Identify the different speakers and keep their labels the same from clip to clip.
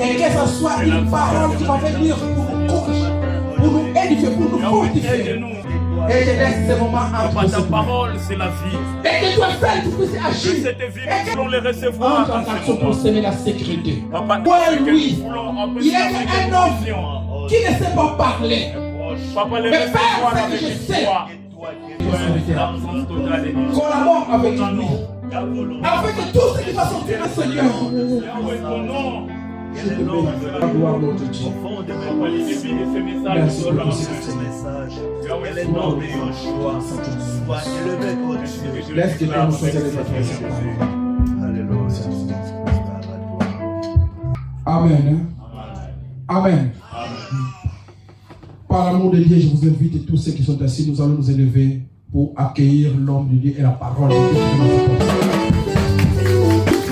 Speaker 1: Et que ce soit une parole qui va venir pour nous corriger, pour nous édifier, pour nous fortifier. Et je laisse ce moment entre
Speaker 2: ta parole, c'est la vie.
Speaker 1: Et que toi seul tu puisses agir.
Speaker 2: Que cette vie, nous voulons les recevoir.
Speaker 1: En tant qu'action pour semer la sécurité.
Speaker 2: Papa,
Speaker 1: oui, il est un homme qui ne sait pas parler.
Speaker 2: Papa, les
Speaker 1: mais
Speaker 2: recevoir
Speaker 1: Père,
Speaker 2: avec
Speaker 1: je sais. Collabore avec lui. Afin que tout ce qui va sortir de Seigneur. Je te bénis. La gloire de notre Dieu. Merci pour ce message.
Speaker 3: Elle est noble et un choix. Sois élevé au-dessus.
Speaker 1: Laisse que Dieu nous choisisse les affaires.
Speaker 3: Alléluia.
Speaker 1: Amen. Amen. Par l'amour de Dieu, je vous invite et tous ceux qui sont assis, nous allons nous élever pour accueillir l'homme de Dieu et la parole de Dieu.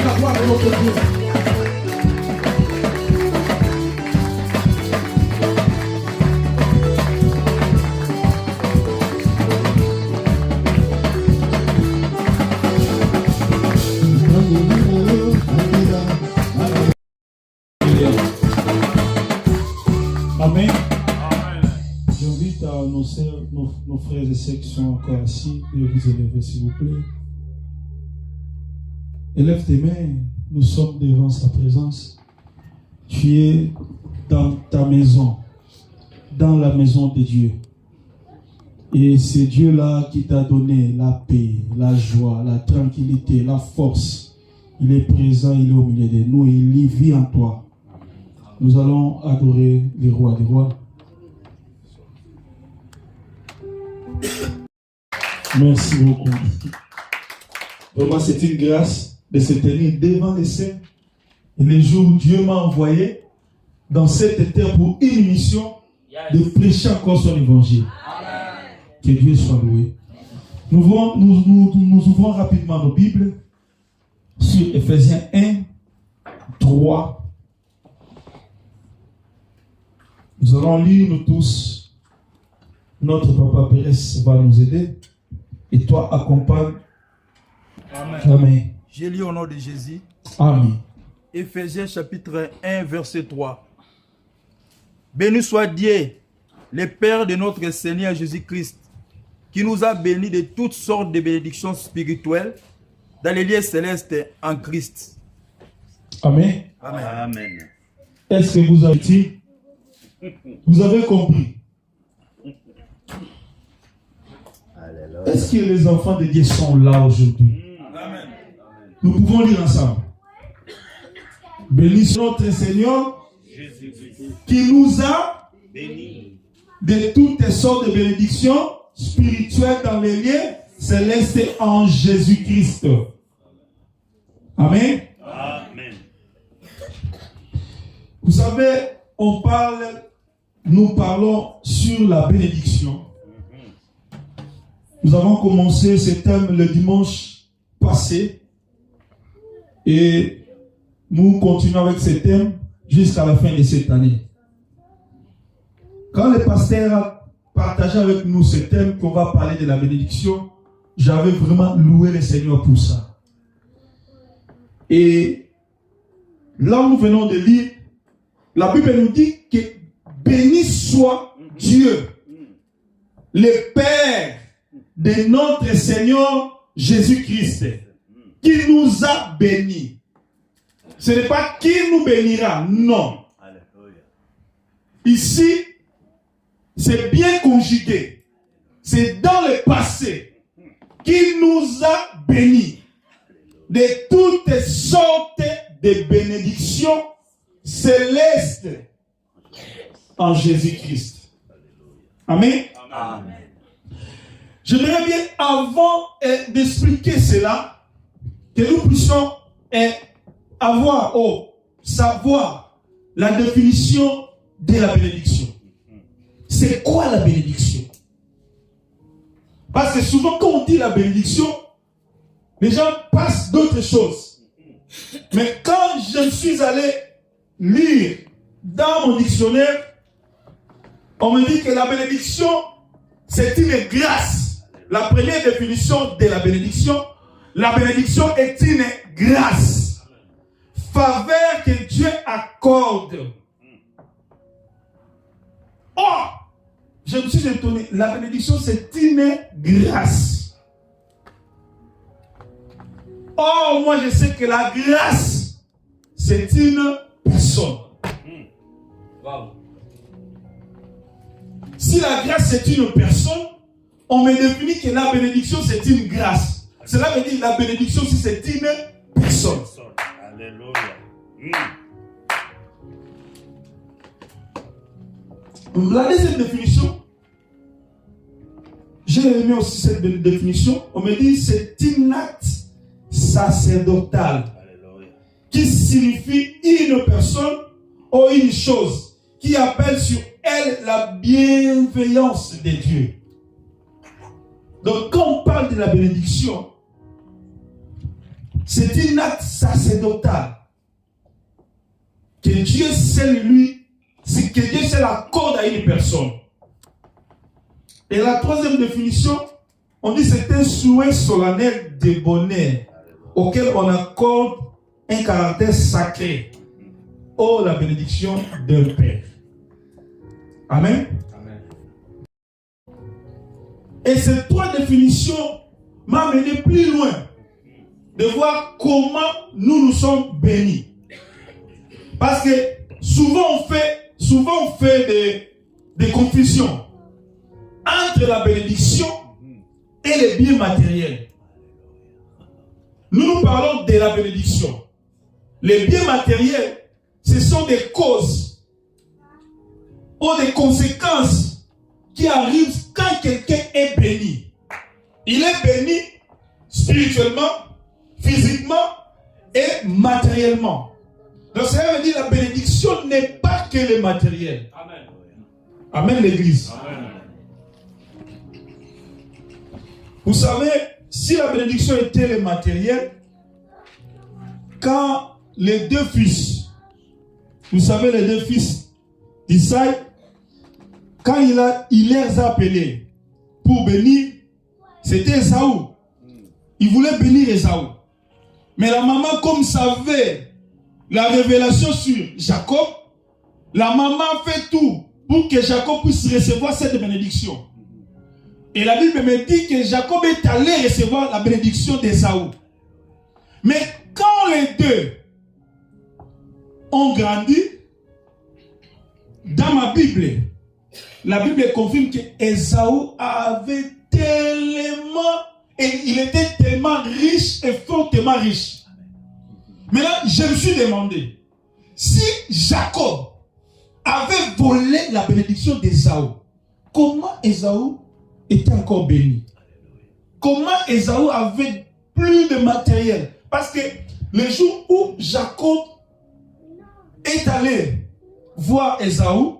Speaker 1: La gloire de notre Dieu.
Speaker 4: Amen. J'invite à nos frères et sœurs qui sont encore assis de vous élever, s'il vous plaît. Élève tes mains, nous sommes devant sa présence. Tu es dans ta maison, dans la maison de Dieu. Et c'est Dieu-là qui t'a donné la paix, la joie, la tranquillité, la force. Il est présent, il est au milieu de nous et il vit en toi. Nous allons adorer les rois des rois. Merci beaucoup. Vraiment, c'est une grâce de se tenir devant les saints. Et les jours où Dieu m'a envoyé dans cette terre pour une mission de prêcher encore son évangile. Amen. Que Dieu soit loué. Nous ouvrons rapidement nos Bibles sur Ephésiens 1, 3. Nous allons lire nous tous. Notre papa Pérez va nous aider. Et toi, accompagne.
Speaker 5: Amen.
Speaker 4: Amen.
Speaker 5: J'ai lu au nom de Jésus.
Speaker 4: Amen.
Speaker 5: Ephésiens chapitre 1, verset 3. Béni soit Dieu, le Père de notre Seigneur Jésus-Christ, qui nous a bénis de toutes sortes de bénédictions spirituelles dans les lieux célestes en Christ.
Speaker 4: Amen.
Speaker 5: Amen.
Speaker 3: Amen.
Speaker 4: Est-ce que vous avez dit? Vous avez compris? Est-ce que les enfants de Dieu sont là aujourd'hui?
Speaker 5: Amen.
Speaker 4: Nous pouvons lire ensemble. Béni soit notre Seigneur qui nous a bénis de toutes sortes de bénédictions spirituelles dans les lieux célestes en Jésus-Christ. Amen.
Speaker 3: Amen.
Speaker 4: Vous savez, nous parlons sur la bénédiction. Nous avons commencé ce thème le dimanche passé et nous continuons avec ce thème jusqu'à la fin de cette année. Quand le pasteur a partagé avec nous ce thème qu'on va parler de la bénédiction, j'avais vraiment loué le Seigneur pour ça. Et là nous venons de lire, la Bible nous dit que béni soit Dieu, le Père de notre Seigneur Jésus-Christ, qui nous a bénis. Ce n'est pas qui nous bénira, non. Ici, c'est bien conjugué. C'est dans le passé qui nous a bénis de toutes sortes de bénédictions célestes en Jésus-Christ. Amen.
Speaker 3: Amen.
Speaker 4: J'aimerais bien, avant d'expliquer cela, que nous puissions savoir la définition de la bénédiction. C'est quoi la bénédiction? Parce que souvent quand on dit la bénédiction, les gens passent d'autres choses. Mais quand je suis allé lire dans mon dictionnaire, on me dit que la bénédiction, c'est une grâce. La première définition de la bénédiction est une grâce. Faveur que Dieu accorde. Oh, je me suis étonné. La bénédiction, c'est une grâce. Oh, moi, je sais que la grâce, c'est une personne.
Speaker 2: Wow.
Speaker 4: Si la grâce, c'est une personne, on me définit que la bénédiction, c'est une grâce. Cela veut dire que la bénédiction, si c'est une personne.
Speaker 2: Alléluia.
Speaker 4: La deuxième définition, j'ai aimé aussi cette définition, on me dit c'est un acte sacerdotal qui signifie une personne ou une chose qui appelle sur elle la bienveillance de Dieu. Donc quand on parle de la bénédiction, c'est un acte sacerdotal que Dieu seul lui, c'est que Dieu seul accorde à une personne. Et la troisième définition, on dit c'est un souhait solennel de bonheur auquel on accorde un caractère sacré. Oh, la bénédiction d'un Père. Amen.
Speaker 2: Amen.
Speaker 4: Et ces trois définitions m'ont amené plus loin de voir comment nous sommes bénis. Parce que souvent on fait des confusions entre la bénédiction et les biens matériels. Nous parlons de la bénédiction. Les biens matériels, ce sont des causes ou des conséquences qui arrivent quand quelqu'un est béni. Il est béni spirituellement, physiquement et matériellement. Donc ça veut dire que la bénédiction n'est pas que le matériel.
Speaker 2: Amen.
Speaker 4: Amen l'église.
Speaker 2: Amen.
Speaker 4: Vous savez, si la bénédiction était le matériel, quand les deux fils, vous savez les deux fils d'Isaïe, quand il les a appelés pour bénir, c'était Esaü. Il voulait bénir Esaü. Mais la maman, comme savait la révélation sur Jacob, la maman fait tout pour que Jacob puisse recevoir cette bénédiction. Et la Bible me dit que Jacob est allé recevoir la bénédiction d'Esaü. Mais quand les deux ont grandi, dans ma Bible, la Bible confirme que Esaü avait tellement, et il était tellement riche et fortement riche. Maintenant, je me suis demandé, si Jacob avait volé la bénédiction d'Esaü, comment Esaü était encore béni? Comment Esaü avait plus de matériel? Parce que le jour où Jacob est allé voir Esaü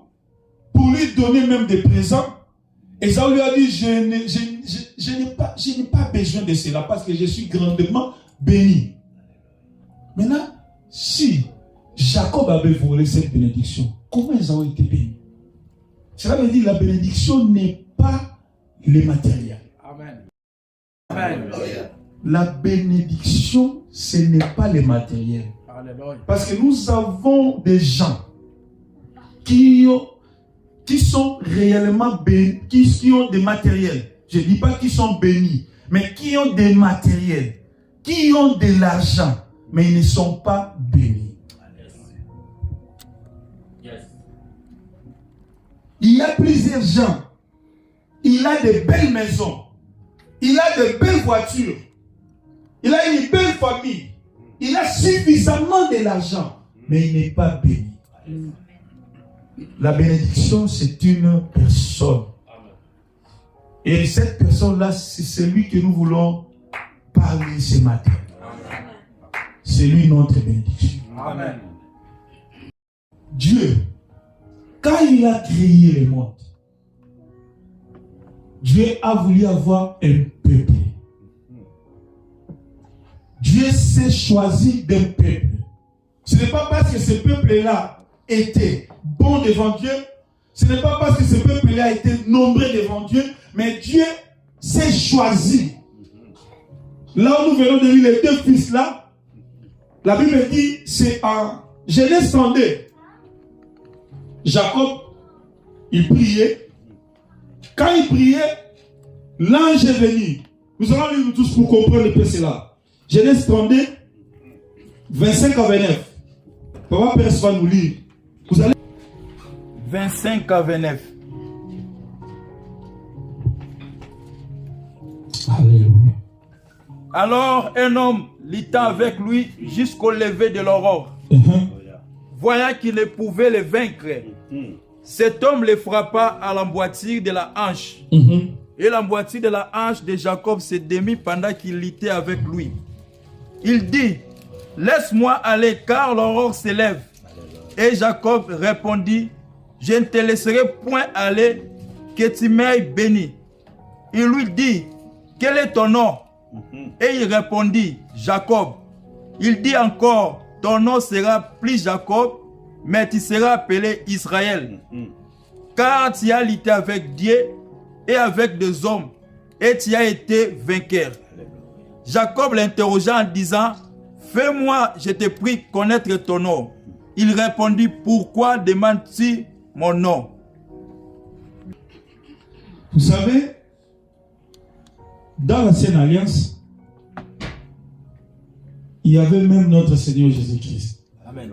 Speaker 4: pour lui donner même des présents, Esaü lui a dit, je n'ai pas besoin de cela parce que je suis grandement béni. Maintenant, si Jacob avait volé cette bénédiction, comment Esaü était béni? Cela veut dire que la bénédiction n'est pas le matériel.
Speaker 2: Amen. Amen.
Speaker 4: La bénédiction, ce n'est pas le matériel.
Speaker 2: Alléluia.
Speaker 4: Parce que nous avons des gens qui sont réellement bénis, qui ont des matériels. Je ne dis pas qu'ils sont bénis, mais qui ont des matériels, qui ont de l'argent, mais ils ne sont pas bénis. Il y a plusieurs gens. Il a de belles maisons. Il a de belles voitures. Il a une belle famille. Il a suffisamment de l'argent, mais il n'est pas béni. La bénédiction, c'est une personne. Et cette personne-là, c'est celui que nous voulons parler ce matin. C'est lui notre bénédiction.
Speaker 2: Amen.
Speaker 4: Dieu, quand il a créé le monde, Dieu a voulu avoir un peuple. Dieu s'est choisi d'un peuple. Ce n'est pas parce que ce peuple-là était bon devant Dieu, ce n'est pas parce que ce peuple-là était nombreux devant Dieu, mais Dieu s'est choisi. Là où nous venons de lire les deux fils-là, la Bible dit, c'est en Genèse 32. Jacob, il priait. Quand il priait, l'ange est venu. Nous allons lire tous pour comprendre un peu cela. Genèse 32, 25 à 29. Papa Père va nous lire. Vous allez
Speaker 5: 25 à 29.
Speaker 4: Alléluia.
Speaker 5: Alors un homme lutta avec lui jusqu'au lever de l'aurore. Voyant qu'il ne pouvait le vaincre, cet homme le frappa à l'emboîture de la hanche. Et l'emboîture de la hanche de Jacob se démit pendant qu'il luttait avec lui. Il dit, laisse-moi aller car l'aurore s'élève. Et Jacob répondit, je ne te laisserai point aller, que tu m'aies béni. Il lui dit, quel est ton nom? Et il répondit, Jacob. Il dit encore, ton nom sera plus Jacob, mais tu seras appelé Israël. Car tu as lutté avec Dieu et avec des hommes, et tu as été vainqueur. Jacob l'interrogea en disant, fais-moi, je te prie, connaître ton nom. Il répondit, pourquoi demandes-tu mon nom?
Speaker 4: Vous savez, dans l'ancienne alliance, il y avait même notre Seigneur Jésus-Christ.
Speaker 2: Amen.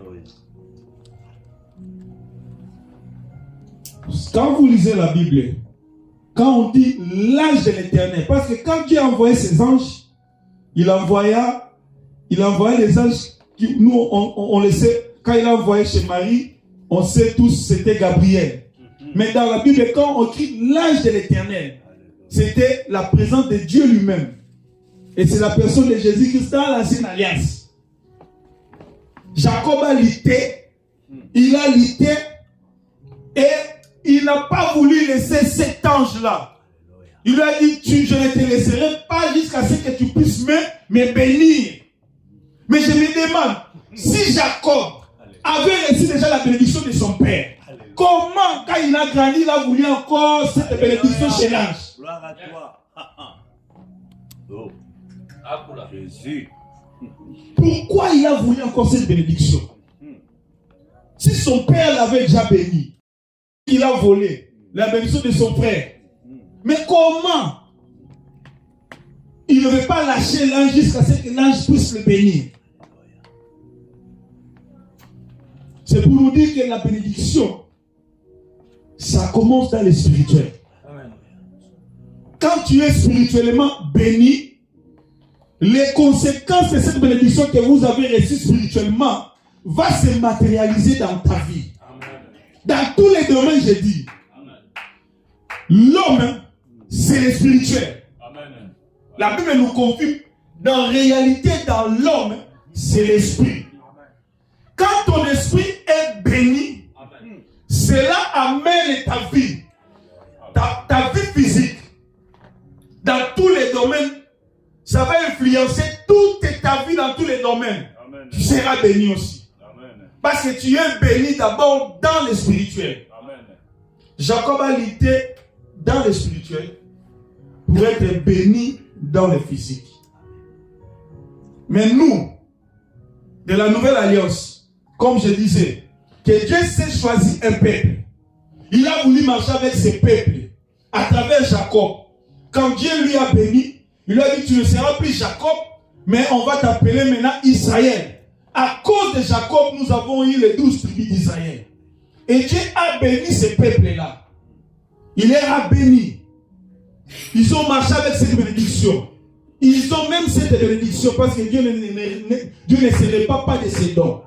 Speaker 4: Quand vous lisez la Bible, quand on dit l'ange de l'Éternel, parce que quand Dieu a envoyé ses anges, il envoyait les anges qui, nous, on le sait, quand il a envoyé chez Marie, on sait tous c'était Gabriel. Mais dans la Bible, quand on dit l'ange de l'Éternel, c'était la présence de Dieu lui-même. Et c'est la personne de Jésus-Christ dans l'ancienne alliance. Jacob a lutté, il a lutté, et il n'a pas voulu laisser cet ange-là. Il lui a dit, je ne te laisserai pas jusqu'à ce que tu puisses me bénir. Mais je me demande, si Jacob avait reçu déjà la bénédiction de son père, comment, quand il a grandi, il a voulu encore cette bénédiction chez l'ange?
Speaker 2: Gloire à toi. Oh. Jésus.
Speaker 4: Pourquoi il a voulu encore cette bénédiction? Si son père l'avait déjà béni, il a volé la bénédiction de son frère. Mais comment il ne veut pas lâcher l'ange jusqu'à ce que l'ange puisse le bénir? C'est pour nous dire que la bénédiction, ça commence dans le spirituel. Quand tu es spirituellement béni, les conséquences de cette bénédiction que vous avez reçue spirituellement va se matérialiser dans ta vie. Dans tous les domaines, j'ai dit. L'homme, c'est le spirituel. La Bible nous confirme, dans réalité, dans l'homme, c'est l'esprit. Quand ton esprit est béni, cela amène ta vie, ta vie physique, dans tous les domaines. Ça va influencer toute ta vie dans tous les domaines. Amen. Tu seras béni aussi. Amen. Parce que tu es béni d'abord dans le spirituel. Amen. Jacob a lutté dans le spirituel pour être béni dans le physique. Mais nous, de la nouvelle alliance, comme je disais, que Dieu s'est choisi un peuple. Il a voulu marcher avec ce peuple à travers Jacob. Quand Dieu lui a béni, il lui a dit, tu ne seras plus Jacob, mais on va t'appeler maintenant Israël. À cause de Jacob, nous avons eu les 12 tribus d'Israël. Et Dieu a béni ce peuple-là. Il les a bénis. Ils ont marché avec cette bénédiction. Ils ont même cette bénédiction parce que Dieu ne se répand pas de ses dons.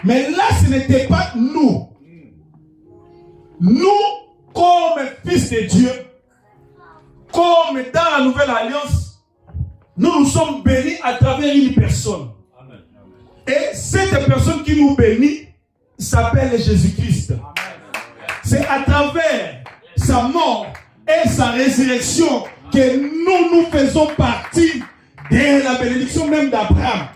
Speaker 4: Mais là, ce n'était pas nous. Nous, comme fils de Dieu, comme dans la nouvelle alliance, nous sommes bénis à travers une personne. Amen. Et cette personne qui nous bénit s'appelle Jésus-Christ. C'est à travers sa mort et sa résurrection que nous faisons partie de la bénédiction même d'Abraham.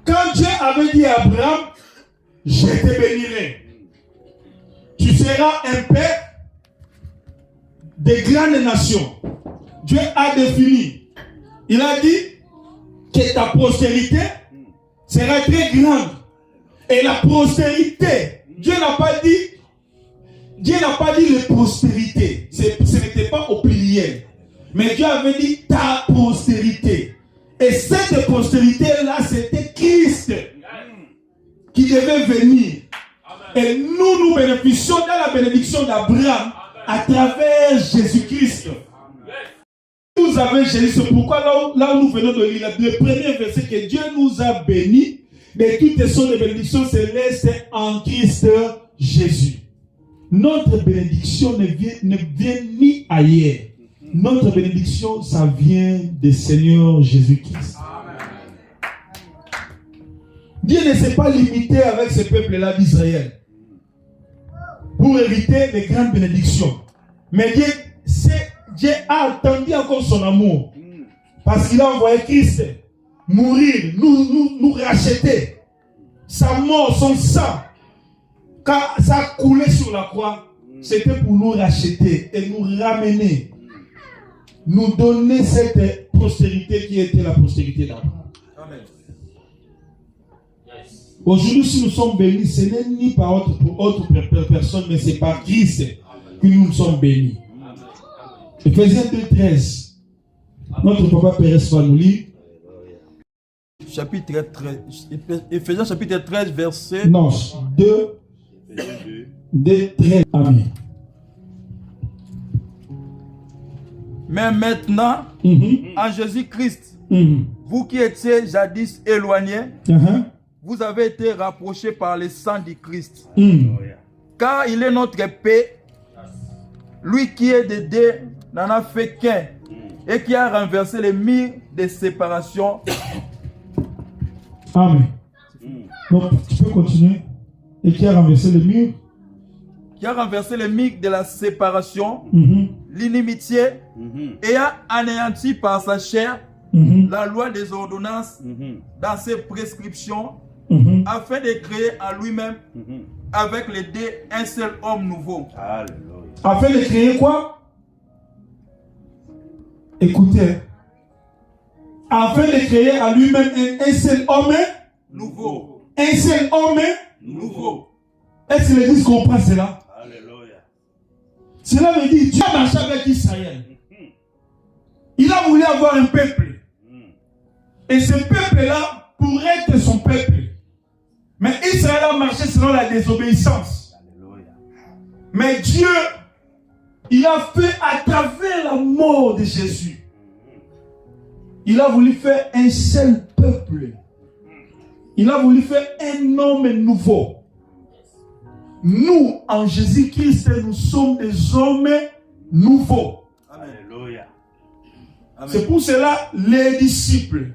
Speaker 4: Quand Dieu avait dit à Abraham, je te bénirai. Tu seras un père des grandes nations. Dieu a défini. Il a dit que ta postérité sera très grande. Et la prospérité, Dieu n'a pas dit les prospérités. Ce n'était pas au pluriel. Mais Dieu avait dit ta postérité. Et cette postérité-là, c'était Christ qui devait venir. Et nous bénéficions de la bénédiction d'Abraham à travers Jésus-Christ. Vous avez Jésus, c'est pourquoi là où nous venons de lire le premier verset que Dieu nous a bénis de toutes sortes de bénédictions célestes en Christ Jésus. Notre bénédiction ne vient ni ailleurs. Notre bénédiction, ça vient du Seigneur Jésus-Christ. Dieu ne s'est pas limité avec ce peuple-là d'Israël pour hériter les grandes bénédictions. Mais Dieu a attendu encore son amour parce qu'il a envoyé Christ mourir, nous racheter. Sa mort, son sang, quand ça a coulé sur la croix, c'était pour nous racheter et nous ramener, nous donner cette postérité qui était la postérité d'Abraham. Aujourd'hui, si nous sommes bénis, ce n'est ni par autre personne, mais c'est par Christ que nous sommes bénis. Ephésiens 2:13. Notre papa Pérez va nous lire.
Speaker 5: Chapitre 13. Ephésiens chapitre 13, verset.
Speaker 4: Non, 2:13. Amen.
Speaker 5: Mais maintenant, en Jésus-Christ, vous qui étiez jadis éloignés, vous avez été rapprochés par le sang du Christ. Car il est notre paix, lui qui est de Dieu n'en a fait qu'un, et qui a renversé les murs de séparation.
Speaker 4: Amen. Donc, tu peux continuer. Et qui a renversé les murs?
Speaker 5: Qui a renversé les murs de la séparation, l'inimitié, et a anéanti par sa chair la loi des ordonnances dans ses prescriptions, afin de créer en lui-même avec les deux un seul homme nouveau.
Speaker 2: Alléluia.
Speaker 4: Afin de créer quoi? Écoutez. Afin de créer à lui-même un seul homme
Speaker 5: nouveau.
Speaker 4: Un seul homme
Speaker 5: nouveau.
Speaker 4: Est-ce que l'Église comprend cela?
Speaker 2: Alléluia.
Speaker 4: Cela veut dire Dieu a marché avec Israël. Il a voulu avoir un peuple. Et ce peuple-là pourrait être son peuple. Mais Israël a marché selon la désobéissance.
Speaker 2: Alléluia.
Speaker 4: Mais Dieu, il a fait à travers la mort de Jésus. Il a voulu faire un seul peuple. Il a voulu faire un homme nouveau. Nous, en Jésus-Christ, nous sommes des hommes nouveaux.
Speaker 2: Alléluia.
Speaker 4: C'est pour cela, les disciples,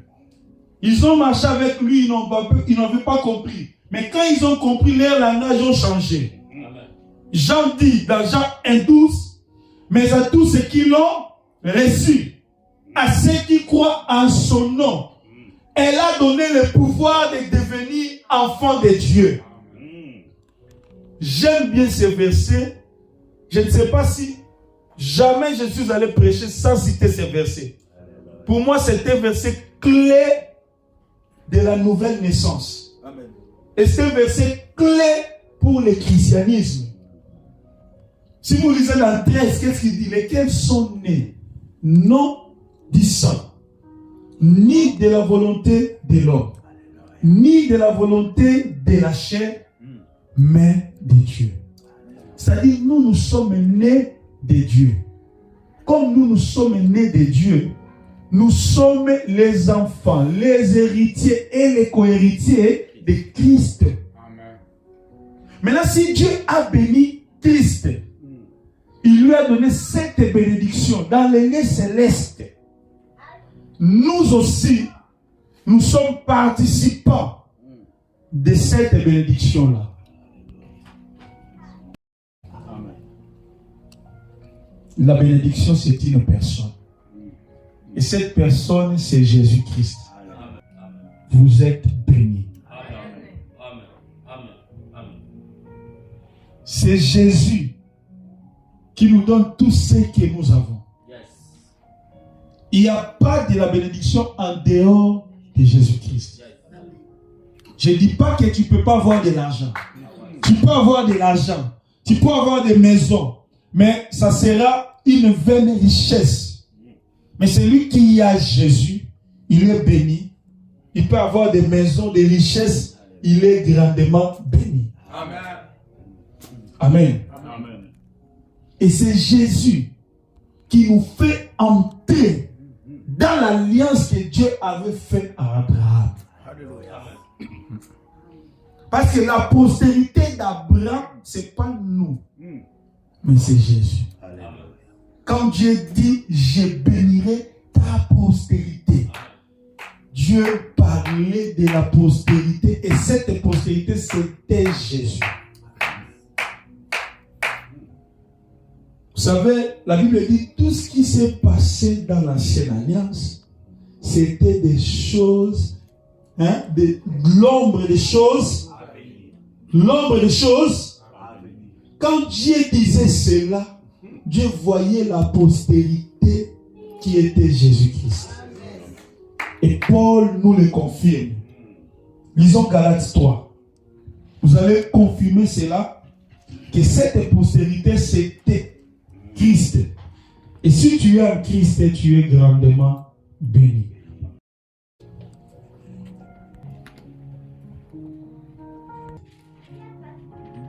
Speaker 4: ils ont marché avec lui, ils n'avaient pas compris. Mais quand ils ont compris, leur langage ont changé. Jean dit dans Jean 1:12, mais à tous ceux qui l'ont reçu, à ceux qui croient en son nom, elle a donné le pouvoir de devenir enfants de Dieu. J'aime bien ce verset. Je ne sais pas si jamais je suis allé prêcher sans citer ce verset. Pour moi, c'est un verset clé de la nouvelle naissance.
Speaker 5: Amen.
Speaker 4: Et c'est un verset clé pour le christianisme. Si vous lisez dans 13, qu'est-ce qu'il dit? Lesquels sont nés non du sang, ni de la volonté de l'homme, ni de la volonté de la chair, mais de Dieu. C'est-à-dire, nous sommes nés de Dieu. Comme nous sommes nés de Dieu, nous sommes les enfants, les héritiers et les co-héritiers de Christ.
Speaker 3: Amen.
Speaker 4: Maintenant, si Dieu a béni Christ, il lui a donné cette bénédiction dans les lieux célestes. Nous aussi, nous sommes participants de cette bénédiction-là.
Speaker 2: Amen.
Speaker 4: La bénédiction, c'est une personne. Et cette personne, c'est Jésus-Christ. Vous êtes bénis. C'est Jésus qui nous donne tout ce que nous avons. Il n'y a pas de la bénédiction en dehors de Jésus-Christ. Je ne dis pas que tu ne peux pas avoir de l'argent. Tu peux avoir de l'argent. Tu peux avoir des maisons. Mais ça sera une vaine richesse. Mais celui qui a Jésus, il est béni. Il peut avoir des maisons, des richesses. Il est grandement béni.
Speaker 5: Amen.
Speaker 4: Amen.
Speaker 2: Amen.
Speaker 4: Et c'est Jésus qui nous fait entrer dans l'alliance que Dieu avait faite à Abraham.
Speaker 5: Alléluia.
Speaker 4: Parce que la postérité d'Abraham, ce n'est pas nous, mais c'est Jésus.
Speaker 2: Alléluia.
Speaker 4: Quand Dieu dit, je bénirai ta postérité, Dieu parlait de la postérité et cette postérité, c'était Jésus. Vous savez, la Bible dit, tout ce qui s'est passé dans l'ancienne alliance, c'était des choses, de l'ombre des choses. L'ombre des choses. Quand Dieu disait cela, Dieu voyait la postérité qui était Jésus-Christ. Et Paul nous le confirme. Lisons Galates 3. Vous allez confirmer cela, que cette postérité, c'était Christ. Et si tu es en Christ, tu es grandement béni.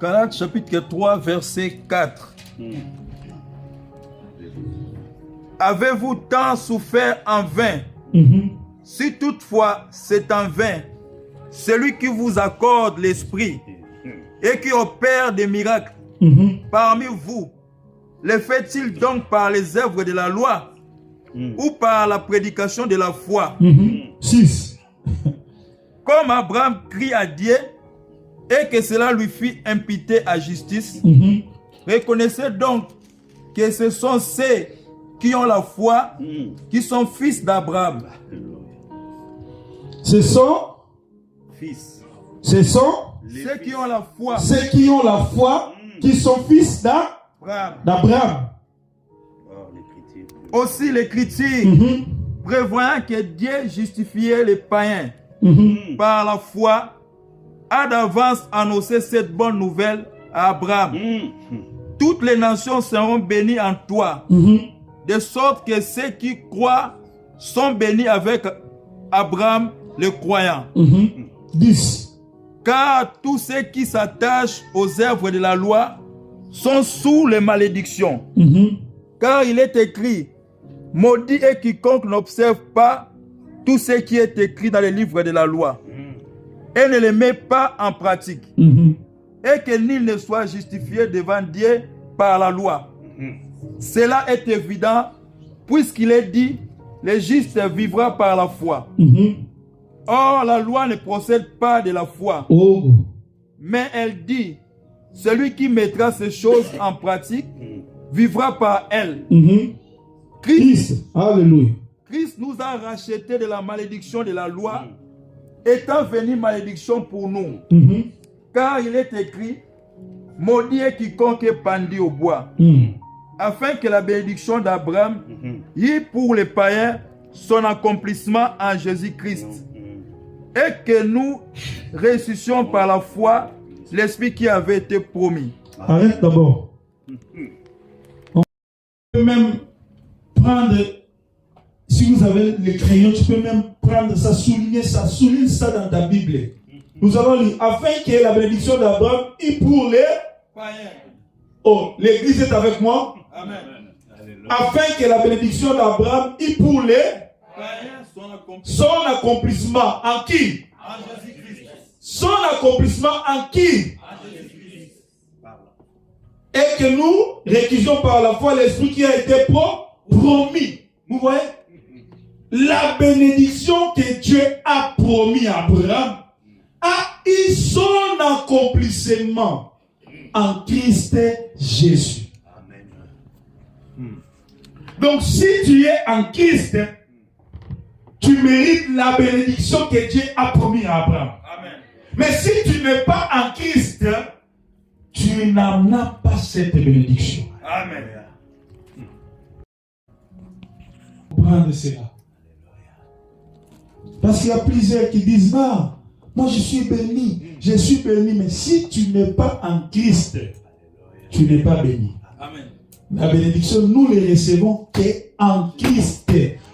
Speaker 5: Galates chapitre 3, verset 4. Avez-vous tant souffert en vain? Si toutefois c'est en vain, celui qui vous accorde l'esprit et qui opère des miracles parmi vous, le fait-il donc par les œuvres de la loi ou par la prédication de la foi?
Speaker 4: 6.
Speaker 5: Comme Abraham crie à Dieu et que cela lui fit imputer à justice, reconnaissez donc que ce sont ceux qui ont la foi qui sont fils d'Abraham.
Speaker 4: Ce sont
Speaker 2: Fils.
Speaker 4: ceux
Speaker 5: qui ont la foi.
Speaker 4: Ceux qui ont la foi qui sont fils d'Abraham.
Speaker 5: Aussi l'Écriture, prévoyant que Dieu justifiait les païens par la foi, a d'avance annoncé cette bonne nouvelle à Abraham. Toutes les nations seront bénies en toi, de sorte que ceux qui croient sont bénis avec Abraham le croyant.
Speaker 4: 10.
Speaker 5: Car tous ceux qui s'attachent aux œuvres de la loi sont sous les malédictions. Car il est écrit, maudit est quiconque n'observe pas tout ce qui est écrit dans les livres de la loi et ne les met pas en pratique. Et que nul ne soit justifié devant Dieu par la loi. Cela est évident, puisqu'il est dit, le juste vivra par la foi. Or, la loi ne procède pas de la foi, mais elle dit, celui qui mettra ces choses en pratique vivra par elle. Christ,
Speaker 4: Alléluia.
Speaker 5: Christ nous a rachetés de la malédiction de la loi, étant venu malédiction pour nous. Car il est écrit, maudit est quiconque est pendu au bois, afin que la bénédiction d'Abraham y ait pour les païens son accomplissement en Jésus-Christ. Et que nous ressuscitions par la foi l'esprit qui avait été promis.
Speaker 4: Arrête d'abord. On peut même prendre, si vous avez le crayon, tu peux même prendre ça, souligne ça dans ta Bible. Nous allons lire, afin que la bénédiction d'Abraham ait pour les
Speaker 5: païens.
Speaker 4: Oh, l'église est avec moi.
Speaker 5: Amen.
Speaker 4: Afin que la bénédiction d'Abraham ait pour les
Speaker 5: païens
Speaker 4: son accomplissement en qui?
Speaker 5: En Jésus-Christ.
Speaker 4: Son accomplissement en qui?
Speaker 5: En Jésus-Christ.
Speaker 4: Et que nous récusions par la foi l'esprit qui a été promis. Vous voyez? La bénédiction que Dieu a promis à Abraham a eu son accomplissement en Christ Jésus. Donc si tu es en Christ, tu mérites la bénédiction que Dieu a promis à Abraham.
Speaker 5: Amen.
Speaker 4: Mais si tu n'es pas en Christ, tu n'en as pas cette bénédiction.
Speaker 5: Amen.
Speaker 4: Prendre cela. Parce qu'il y a plusieurs qui disent, non, Moi, je suis béni. Je suis béni. Mais si tu n'es pas en Christ, tu n'es pas béni.
Speaker 5: Amen.
Speaker 4: La bénédiction, nous ne recevons qu'en Christ.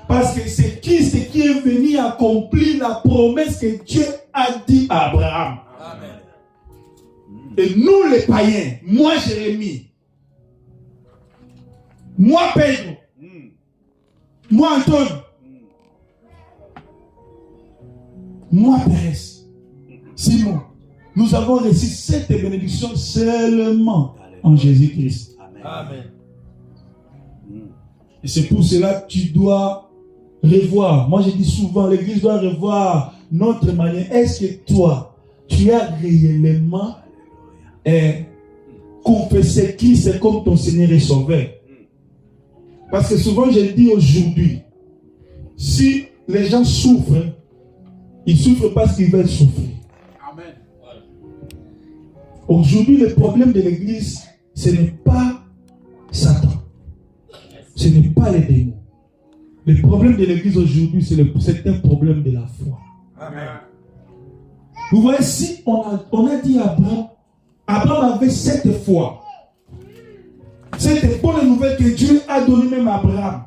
Speaker 4: Parce que c'est Christ qui est venu accomplir la promesse que Dieu a dit à Abraham.
Speaker 5: Amen.
Speaker 4: Et nous les païens, moi Jérémie, moi Pedro, moi Antoine, moi Pérez, Simon, nous avons reçu cette bénédiction seulement en Jésus-Christ.
Speaker 5: Amen.
Speaker 4: Et c'est pour cela que tu dois revoir. Moi je dis souvent, l'église doit revoir notre manière. Est-ce que toi, tu as réellement confessé Christ comme ton Seigneur et Sauveur? Parce que souvent je dis aujourd'hui, si les gens souffrent, ils souffrent parce qu'ils veulent souffrir.
Speaker 5: Amen.
Speaker 4: Aujourd'hui, le problème de l'église, ce n'est pas Satan. Ce n'est pas les démons. Le problème de l'église aujourd'hui, c'est un problème de la foi.
Speaker 5: Amen.
Speaker 4: Vous voyez, si on a dit à Abraham, Abraham avait cette foi. Cette bonne nouvelle que Dieu a donnée même à Abraham.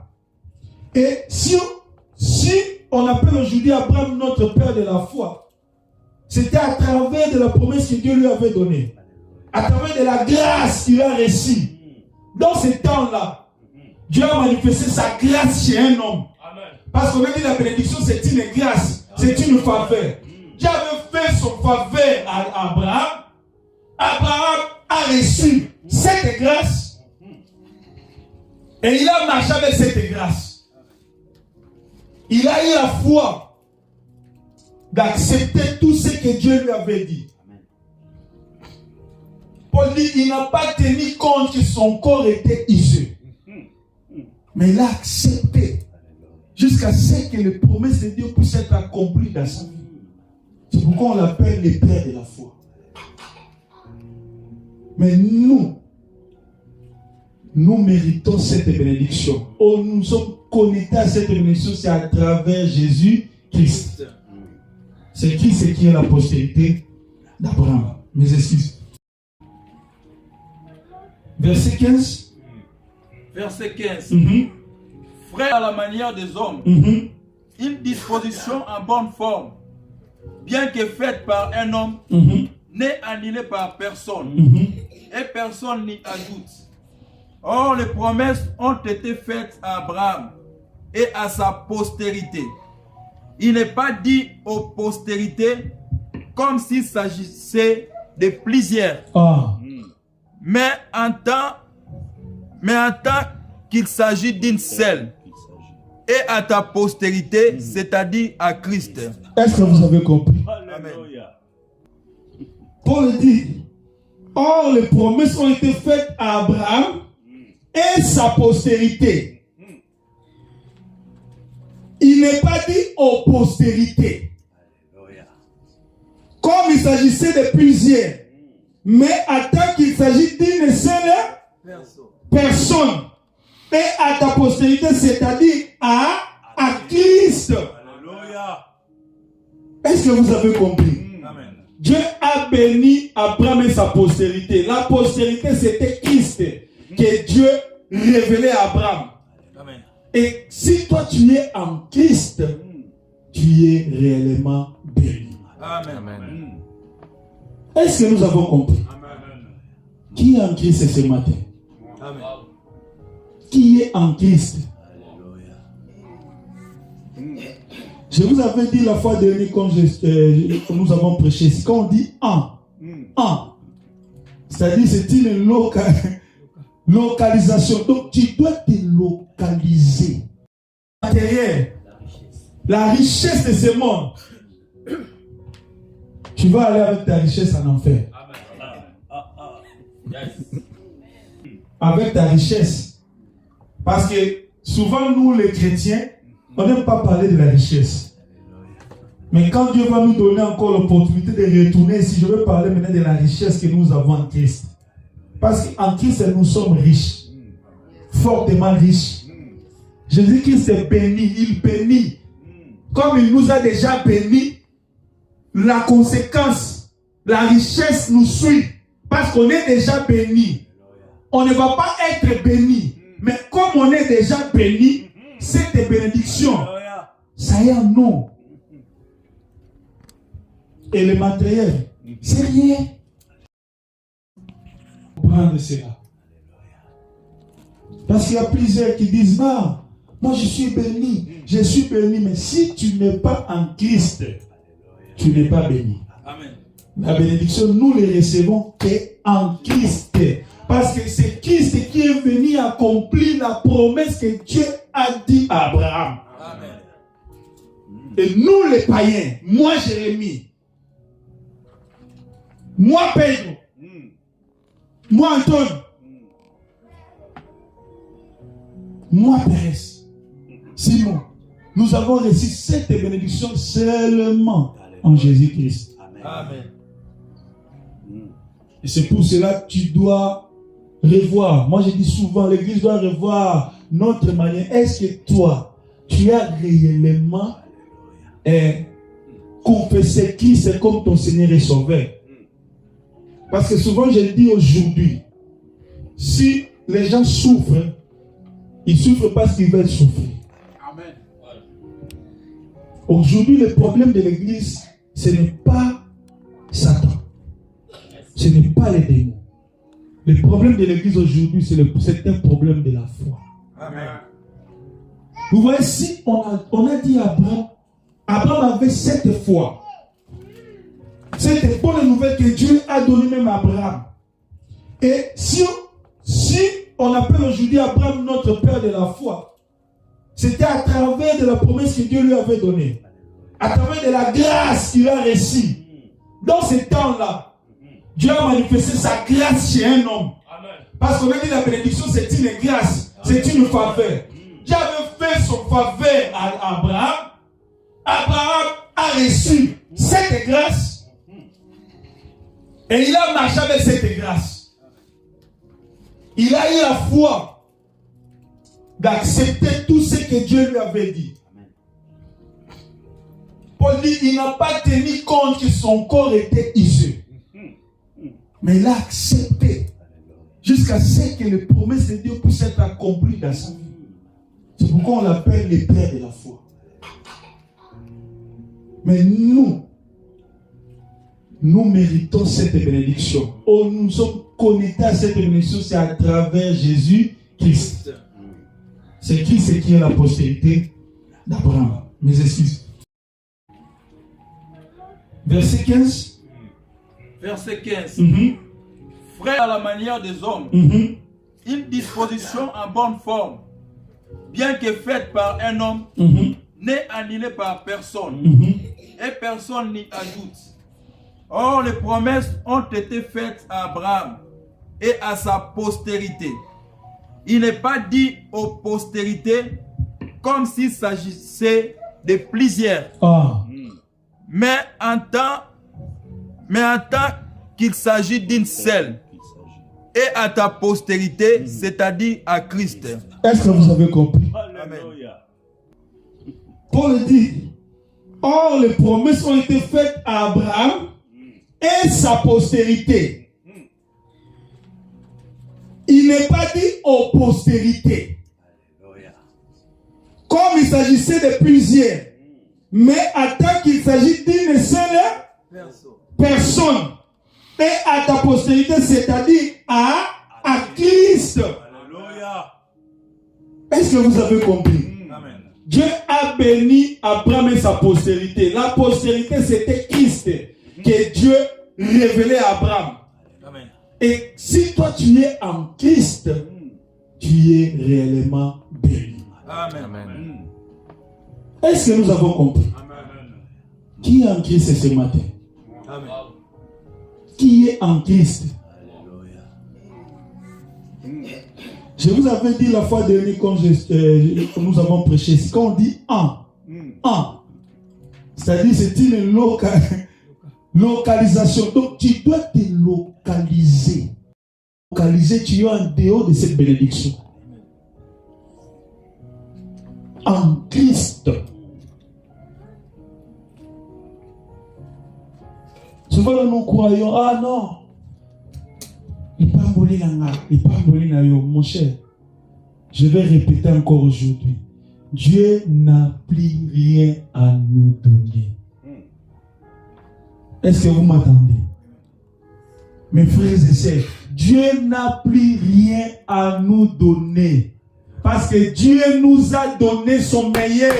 Speaker 4: Et si on appelle aujourd'hui Abraham notre père de la foi, c'était à travers de la promesse que Dieu lui avait donnée. À travers de la grâce qu'il a reçue. Dans ce temps-là, Dieu a manifesté sa grâce chez un homme. Parce qu'on a dit la bénédiction, c'est une grâce, c'est une faveur. Dieu avait fait son faveur à Abraham. Abraham a reçu cette grâce. Et il a marché avec cette grâce. Il a eu la foi d'accepter tout ce que Dieu lui avait dit. Paul dit, il n'a pas tenu compte que son corps était issu. Mais il a accepté jusqu'à ce que les promesses de Dieu puissent être accomplies dans sa vie. C'est pourquoi on l'appelle le père de la foi. Mais nous méritons cette bénédiction. Oh, nous sommes connectés à cette bénédiction, c'est à travers Jésus-Christ. C'est Christ qui est la postérité d'Abraham. Mes excuses. Verset 15.
Speaker 5: Verset 15.
Speaker 4: Mm-hmm.
Speaker 5: Frère à la manière des hommes, une disposition en bonne forme, bien que faite par un homme, n'est annulée par personne, et personne n'y ajoute. Or, les promesses ont été faites à Abraham et à sa postérité. Il n'est pas dit aux postérités comme s'il s'agissait de plusieurs, mais en tant qu'il s'agit d'une seule, et à ta postérité, c'est-à-dire à Christ.
Speaker 4: Est-ce que vous avez compris?
Speaker 5: Amen.
Speaker 4: Paul dit, or les promesses ont été faites à Abraham et sa postérité. Il n'est pas dit aux postérités, comme il s'agissait de plusieurs, mais en tant qu'il s'agit d'une seule personne. Et à ta postérité, c'est-à-dire à Christ.
Speaker 2: Alléluia.
Speaker 4: Est-ce que vous avez compris?
Speaker 5: Amen.
Speaker 4: Dieu a béni Abraham et sa postérité. La postérité, c'était Christ que Dieu révélait à Abraham.
Speaker 5: Amen.
Speaker 4: Et si toi tu es en Christ, tu es réellement béni.
Speaker 5: Amen.
Speaker 4: Est-ce que nous avons compris?
Speaker 2: Amen.
Speaker 4: Qui est en Christ ce matin?
Speaker 5: Amen.
Speaker 4: Qui est en Christ? Je vous avais dit la fois dernière quand nous avons prêché, quand on dit en, c'est-à-dire c'est une localisation. Donc tu dois te localiser. Matériel, la richesse de ce monde. Tu vas aller avec ta richesse en enfer. Avec ta richesse. Parce que souvent nous les chrétiens, on n'aime pas parler de la richesse. Mais quand Dieu va nous donner encore l'opportunité de retourner ici, je vais parler maintenant de la richesse que nous avons en Christ. Parce qu'en Christ, nous sommes riches. Fortement riches. Jésus-Christ est béni, il bénit. Comme il nous a déjà bénis, la conséquence, la richesse nous suit. Parce qu'on est déjà béni. On ne va pas être béni. Mais comme on est déjà béni, cette bénédiction, ça y est, non. Et le matériel, c'est rien. Prendre cela. Parce qu'il y a plusieurs qui disent, non, moi je suis béni, mais si tu n'es pas en Christ, tu n'es pas béni.
Speaker 5: Amen.
Speaker 4: La bénédiction, nous les recevons qu'en Christ. Parce que c'est Christ qui est venu accomplir la promesse que Dieu a dit à Abraham.
Speaker 5: Amen.
Speaker 4: Et nous les païens, moi Jérémie, moi Pedro, moi Antoine, moi Pérez, Simon, nous avons reçu cette bénédiction seulement en Jésus-Christ.
Speaker 5: Amen.
Speaker 4: Et c'est pour cela que tu dois revoir. Moi je dis souvent, l'église doit revoir notre manière. Est-ce que toi, tu as réellement confessé Christ comme ton Seigneur et Sauveur? Parce que souvent je dis aujourd'hui, si les gens souffrent, ils souffrent parce qu'ils veulent souffrir.
Speaker 5: Amen.
Speaker 4: Aujourd'hui, le problème de l'église, ce n'est pas Satan. Ce n'est pas les démons. Le problème de l'église aujourd'hui, c'est un problème de la foi.
Speaker 5: Amen.
Speaker 4: Vous voyez, si on a dit à Abraham avait cette foi. Cette bonne nouvelle que Dieu a donnée même à Abraham. Et si on appelle aujourd'hui Abraham notre père de la foi, c'était à travers de la promesse que Dieu lui avait donnée. À travers de la grâce qu'il a reçue. Dans ce temps-là, Dieu a manifesté sa grâce chez un homme. Parce qu'on a dit la bénédiction, c'est une grâce, c'est une faveur. Dieu avait fait son faveur à Abraham. Abraham a reçu cette grâce. Et il a marché avec cette grâce. Il a eu la foi d'accepter tout ce que Dieu lui avait dit. Paul dit, il n'a pas tenu compte que son corps était usé. Mais il a accepté jusqu'à ce que les promesses de Dieu puissent être accomplies dans sa vie. C'est pourquoi on l'appelle le père de la foi. Mais nous méritons cette bénédiction. Oh, nous sommes connectés à cette bénédiction, c'est à travers Jésus-Christ. C'est Christ qui est la postérité d'Abraham. Mes excuses. Verset 15.
Speaker 5: Verset 15. Frère à la manière des hommes, une disposition en bonne forme, bien que faite par un homme, n'est annulée par personne, et personne n'y ajoute. Or, les promesses ont été faites à Abraham et à sa postérité. Il n'est pas dit aux postérités comme s'il s'agissait de plusieurs, mais en tant qu'il s'agit d'une seule, et à ta postérité, c'est-à-dire à Christ.
Speaker 4: Est-ce que vous avez compris?
Speaker 5: Amen.
Speaker 4: Paul dit, or les promesses ont été faites à Abraham et sa postérité. Il n'est pas dit aux postérités. Comme il s'agissait de plusieurs, mais à tant qu'il s'agit d'une seule personne. Et à ta postérité, c'est-à-dire à Christ.
Speaker 2: Alléluia.
Speaker 4: Est-ce que vous avez compris?
Speaker 5: Amen.
Speaker 4: Dieu a béni Abraham et sa postérité. La postérité, c'était Christ que Dieu révélait à Abraham.
Speaker 5: Amen.
Speaker 4: Et si toi tu es en Christ, tu es réellement béni.
Speaker 5: Amen.
Speaker 4: Est-ce que nous avons compris?
Speaker 5: Amen.
Speaker 4: Qui est en Christ ce matin?
Speaker 5: Amen.
Speaker 4: Qui est en Christ? Je vous avais dit la fois dernière quand nous avons prêché, quand on dit en, c'est-à-dire c'est une localisation. Donc tu dois te localiser. Localiser, tu es en dehors de cette bénédiction. En Christ. Souvent nous croyons, ah non, mon cher, je vais répéter encore aujourd'hui. Dieu n'a plus rien à nous donner. Est-ce que vous m'entendez? Mes frères et sœurs, Dieu n'a plus rien à nous donner. Parce que Dieu nous a donné son meilleur.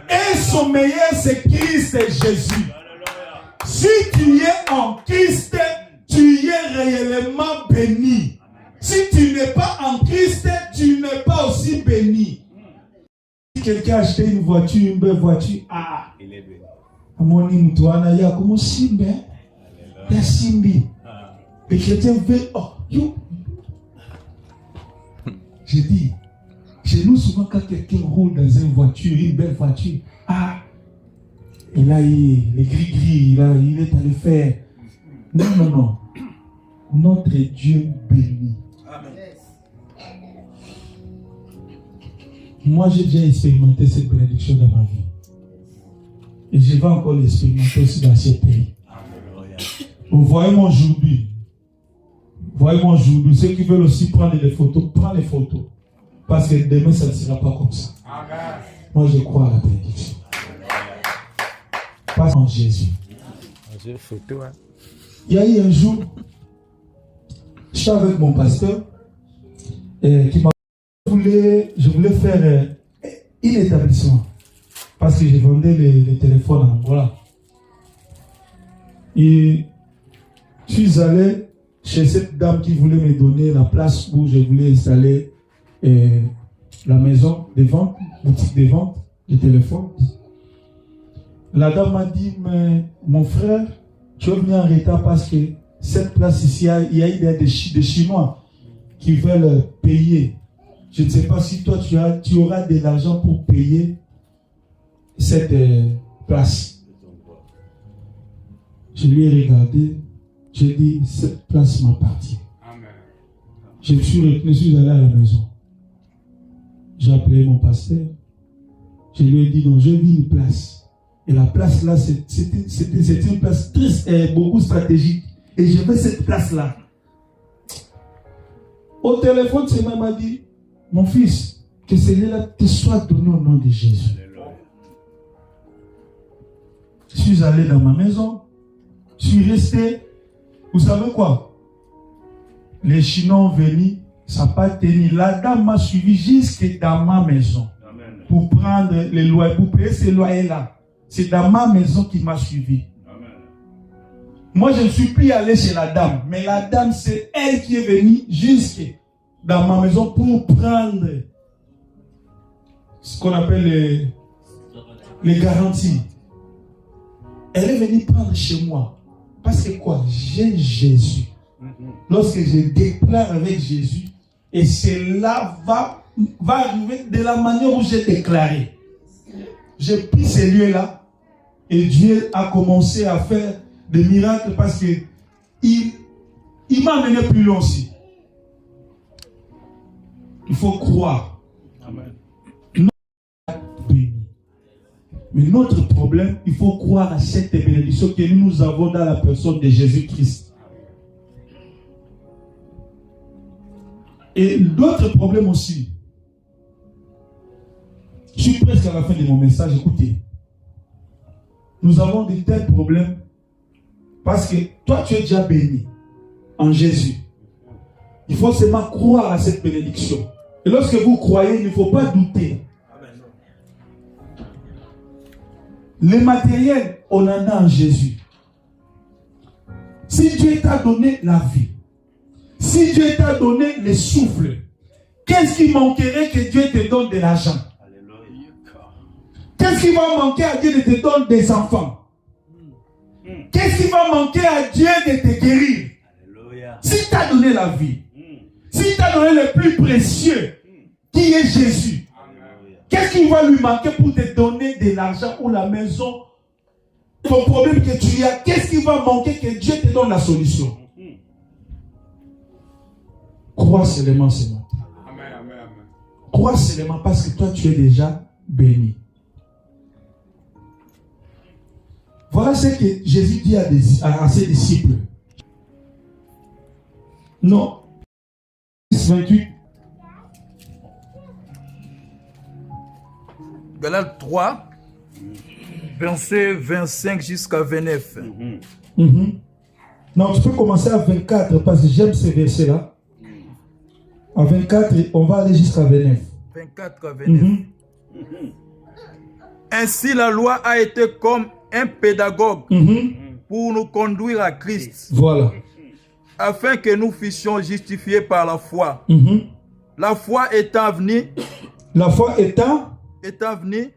Speaker 4: Et son meilleur, c'est Christ et Jésus. Si tu es en Christ, tu es réellement béni. Si tu n'es pas en Christ, tu n'es pas aussi béni. Si quelqu'un a acheté une voiture, une belle voiture, il est béni. Les chrétiens veulent, je dis, chez nous souvent quand quelqu'un roule dans une voiture, une belle voiture, et là les gris-gris, il est allé faire. Non. Notre Dieu béni. Amen. Moi j'ai déjà expérimenté cette bénédiction dans ma vie. Et je vais encore l'expérimenter aussi dans ce pays. Vous voyez moi aujourd'hui. Ceux qui veulent aussi prendre des photos, prends les photos. Parce que demain, ça ne sera pas comme ça. Amen. Moi, je crois à la bénédiction. Pas en Jésus. Il y a eu un jour, je suis avec mon pasteur qui m'a dit je voulais faire un établissement. Parce que je vendais les téléphones en Angola. Et je suis allé chez cette dame qui voulait me donner la place où je voulais installer la maison de vente, boutique de vente de téléphone. La dame m'a dit, mais mon frère, tu es venu en retard parce que cette place ici, il y a des Chinois qui veulent payer. Je ne sais pas si toi tu auras de l'argent pour payer cette place. Je lui ai regardé, j'ai dit, cette place m'appartient. Je me suis retenu, je suis allé à la maison. J'ai appelé mon pasteur. Je lui ai dit, non, j'ai vu une place. Et la place là, c'était une place très, beaucoup stratégique. Et je veux cette place là. Au téléphone, ce m'a dit, mon fils, que celui-là te soit donné au nom de Jésus. Je suis allé dans ma maison. Je suis resté. Vous savez quoi? Les Chinois ont venu, ça n'a pas tenu. La dame m'a suivi jusque dans ma maison. Amen. Pour prendre les loyers, pour payer ces loyers-là. C'est dans ma maison qu'il m'a suivi. Amen. Moi, je ne suis plus allé chez la dame. Mais la dame, c'est elle qui est venue jusque dans ma maison pour prendre ce qu'on appelle les garanties. Elle est venue prendre chez moi. Parce que quoi? J'ai Jésus. Lorsque je déclare avec Jésus, et cela va arriver de la manière où j'ai déclaré. J'ai pris ces lieux-là, et Dieu a commencé à faire des miracles parce que il m'a amené plus loin aussi. Il faut croire. Amen. Mais notre problème, il faut croire à cette bénédiction que nous avons dans la personne de Jésus-Christ. Et d'autres problèmes aussi. Je suis presque à la fin de mon message, écoutez. Nous avons de tels problèmes parce que toi, tu es déjà béni en Jésus. Il faut seulement croire à cette bénédiction. Et lorsque vous croyez, il ne faut pas douter. Le matériel, on en a en Jésus. Si Dieu t'a donné la vie, si Dieu t'a donné le souffle, qu'est-ce qui manquerait que Dieu te donne de l'argent? Qu'est-ce qui va manquer à Dieu de te donner des enfants? Qu'est-ce qui va manquer à Dieu de te guérir? Si tu as donné la vie, si tu as donné le plus précieux, qui est Jésus, qu'est-ce qui va lui manquer pour te donner de l'argent ou la maison? Ton problème que tu as, qu'est-ce qui va manquer que Dieu te donne la solution? Crois seulement ce matin. Crois seulement parce que toi tu es déjà béni. Voilà ce que Jésus dit à ses disciples. Non. 28.
Speaker 5: Galates 3, verset 25 jusqu'à 29.
Speaker 4: Non, tu peux commencer à 24 parce que j'aime ces versets-là. À 24, on va aller jusqu'à 29.
Speaker 5: 24 à 29. Ainsi, la loi a été comme un pédagogue pour nous conduire à Christ.
Speaker 4: Voilà.
Speaker 5: Afin que nous fussions justifiés par la foi. La foi étant venue.
Speaker 4: La foi étant
Speaker 5: venue.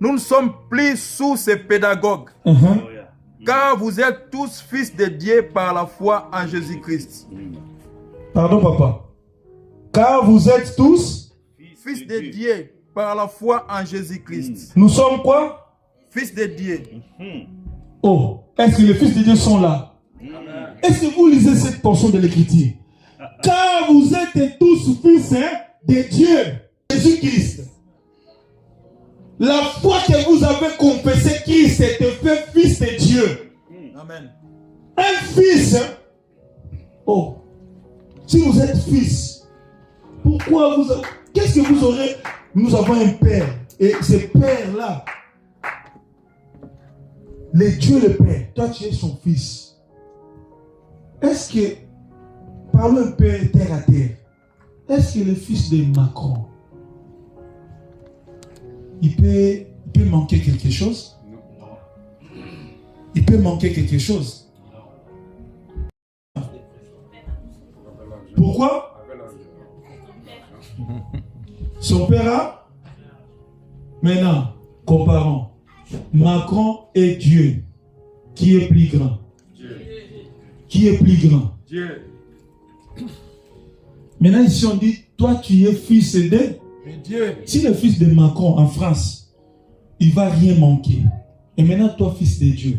Speaker 5: Nous ne sommes plus sous ces pédagogues. Car vous êtes tous fils de Dieu par la foi en Jésus-Christ.
Speaker 4: Pardon, papa. Car vous êtes tous
Speaker 5: fils de Dieu par la foi en Jésus-Christ.
Speaker 4: Nous sommes quoi?
Speaker 5: Fils de Dieu.
Speaker 4: Oh, est-ce que les fils de Dieu sont là? Est-ce que vous lisez cette portion de l'écriture? Car vous êtes tous fils de Dieu, Jésus-Christ. La fois que vous avez confessé Christ était fait fils de Dieu.
Speaker 5: Amen.
Speaker 4: Un fils. Oh, si vous êtes fils, pourquoi vous... Qu'est-ce que vous aurez? Nous avons un père. Et ce père-là, le Dieu le Père, toi tu es son fils. Est-ce que, parlons un peu terre à terre, est-ce que le fils de Macron, il peut manquer quelque chose? Il peut manquer quelque chose. Pourquoi? Son père a... Maintenant, comparons. Macron et Dieu. Qui est plus grand? Qui est plus grand?
Speaker 5: Dieu.
Speaker 4: Maintenant, ici on dit, toi tu es fils de
Speaker 5: Dieu.
Speaker 4: Si le fils de Macron en France, il ne va rien manquer. Et maintenant, toi, fils de Dieu.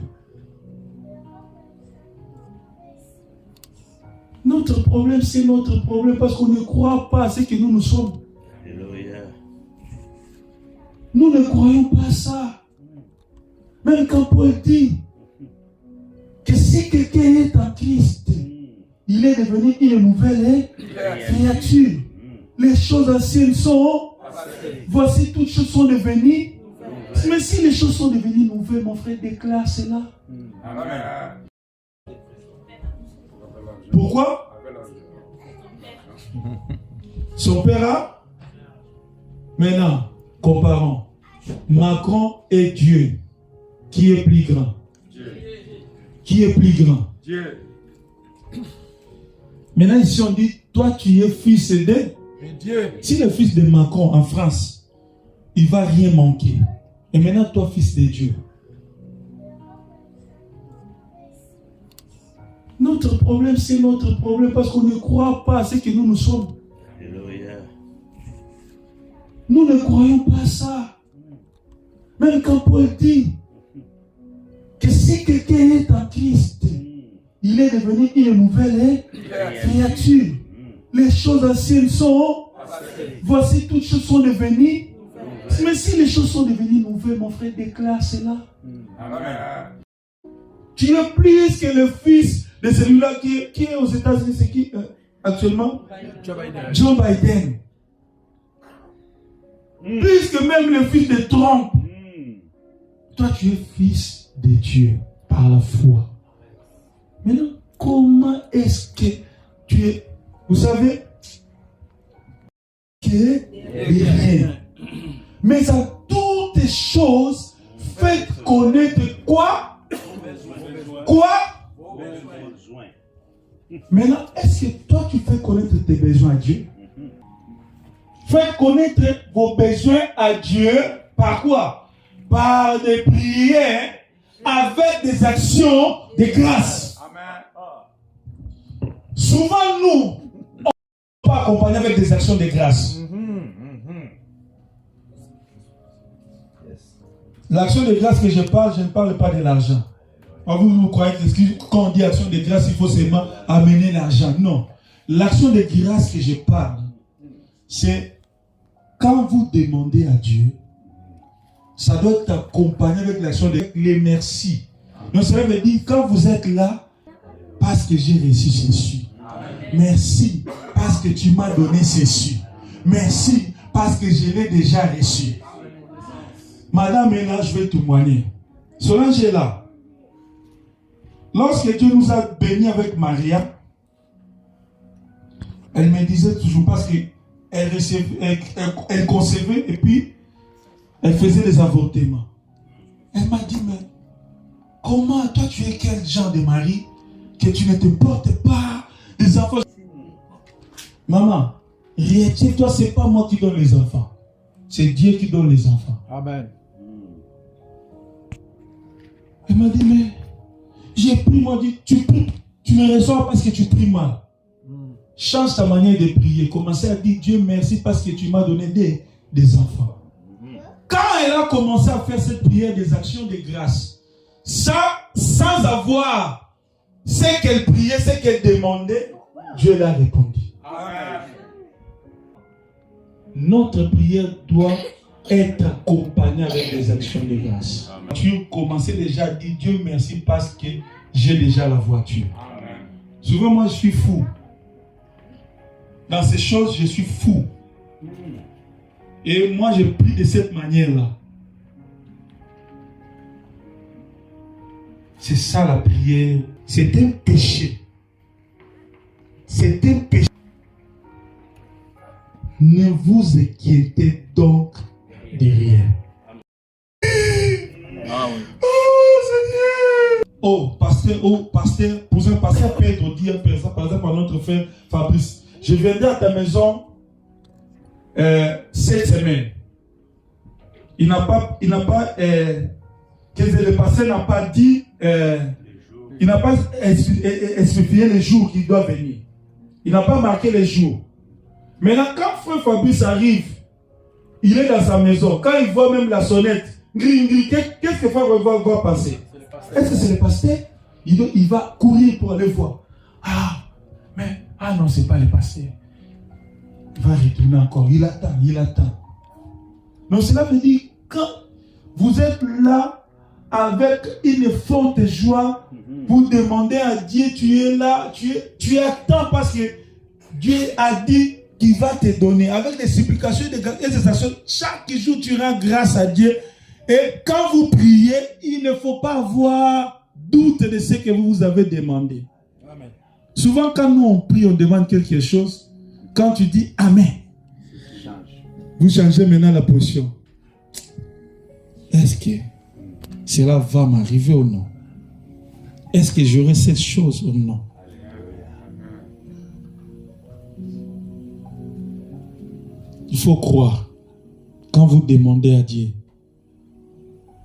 Speaker 4: Notre problème, c'est notre problème parce qu'on ne croit pas à ce que nous sommes.
Speaker 2: Alléluia.
Speaker 4: Nous ne croyons pas à ça. Même quand Paul dit que si quelqu'un est en Christ, il est devenu une nouvelle créature. Les choses anciennes sont... Voici, toutes choses sont devenues... Mais si les choses sont devenues nouvelles, mon frère, déclare cela.
Speaker 5: Amen.
Speaker 4: Pourquoi? Son père a... Maintenant, comparons. Macron et Dieu. Qui est plus grand?
Speaker 5: Dieu.
Speaker 4: Qui est plus grand?
Speaker 5: Dieu.
Speaker 4: Maintenant, ici on dit, toi tu es fils de
Speaker 5: Dieu.
Speaker 4: Si le fils de Macron en France, il ne va rien manquer. Et maintenant, toi, fils de Dieu. Notre problème, c'est notre problème parce qu'on ne croit pas à ce que nous sommes.
Speaker 2: Alléluia.
Speaker 4: Nous ne croyons pas à ça. Même quand Paul dit que si quelqu'un est en Christ, il est devenu une nouvelle créature. Les choses anciennes sont... Voici, toutes choses sont devenues... Mais si les choses sont devenues nouvelles, mon frère, déclare cela.
Speaker 5: Amen.
Speaker 4: Tu es plus que le fils de celui-là qui est aux États-Unis. C'est qui actuellement? Joe Biden. Plus que même le fils de Trump. Toi, tu es fils de Dieu par la foi. Maintenant, comment est-ce que tu es... Vous savez que rien. Mais à toutes choses, faites connaître quoi? Quoi? Maintenant, est-ce que toi, tu fais connaître tes besoins à Dieu? Faites connaître vos besoins à Dieu par quoi? Par des prières avec des actions de grâce. Souvent, nous, on ne peut pas accompagner avec des actions de grâce. L'action de grâce que je ne parle pas de l'argent. Vous croyez que quand on dit action de grâce, il faut seulement amener l'argent. Non. L'action de grâce que je parle, c'est quand vous demandez à Dieu, ça doit t'accompagner avec l'action de les merci. Donc cela veut dire, quand vous êtes là, parce que j'ai reçu ceci. Merci parce que tu m'as donné ceci. Merci parce que je l'ai déjà reçu. Madame est là, je vais témoigner. Solange est là. Lorsque Dieu nous a bénis avec Maria, elle me disait toujours, parce qu'elle elle concevait et puis elle faisait des avortements. Elle m'a dit, mais comment toi tu es quel genre de mari que tu ne te portes pas des enfants? Maman, toi, c'est pas moi qui donne les enfants. C'est Dieu qui donne les enfants.
Speaker 5: Amen.
Speaker 4: Elle m'a dit, mais j'ai pris, moi dit, tu me reçois parce que tu pries mal. Change ta manière de prier. Commencez à dire, Dieu merci parce que tu m'as donné des enfants. Quand elle a commencé à faire cette prière des actions de grâce, ça, sans avoir ce qu'elle priait, ce qu'elle demandait, Dieu l'a répondu. Amen. Notre prière doit être accompagnée avec des actions de grâce. Amen. Tu commençais déjà à dire Dieu merci parce que j'ai déjà la voiture. Amen. Souvent moi je suis fou. Dans ces choses je suis fou. Et moi je prie de cette manière-là. C'est ça la prière. C'est un péché. C'est un péché. Ne vous inquiétez donc de rien. Oh, pasteur, pour un pasteur Pedro dit par exemple à notre frère Fabrice, je viendrai à ta maison cette semaine. Le pasteur n'a pas dit, il n'a pas spécifié les jours qu'il doit venir. Il n'a pas marqué les jours. Maintenant, quand frère Fabrice arrive, il est dans sa maison. Quand il voit même la sonnette, qu'est-ce que frère va passer? Est-ce que c'est le pasteur? Il va courir pour aller voir. Ah non, c'est pas le pasteur. Il va retourner encore. Il attend. Donc cela veut dire, quand vous êtes là, avec une forte joie, vous demandez à Dieu, tu es là, tu attends parce que Dieu a dit qu'il va te donner. Avec des supplications et des actions, chaque jour tu rends grâce à Dieu. Et quand vous priez, il ne faut pas avoir doute de ce que vous avez demandé. Amen. Souvent quand nous on prie, on demande quelque chose. Quand tu dis Amen, vous changez maintenant la position. Est-ce que cela va m'arriver ou non? Est-ce que j'aurai cette chose ou non? Il faut croire. Quand vous demandez à Dieu,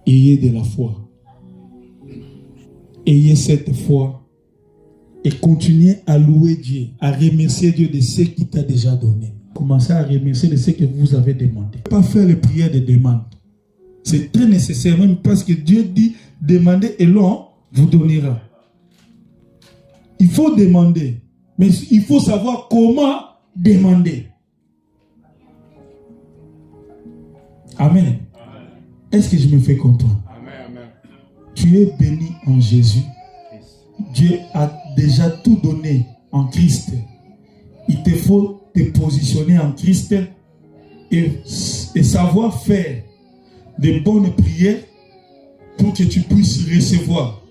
Speaker 4: ayez de la foi. Ayez cette foi et continuez à louer Dieu, à remercier Dieu de ce qu'il t'a déjà donné. Commencez à remercier de ce que vous avez demandé. Ne pas faire les prières de demande. C'est très nécessaire, même parce que Dieu dit, demandez et l'on vous donnera. Il faut demander, mais il faut savoir comment demander. Amen. Est-ce que je me fais comprendre? Amen. Tu es béni en Jésus. Dieu a déjà tout donné en Christ. Il te faut te positionner en Christ et savoir faire de bonnes prières pour que tu puisses recevoir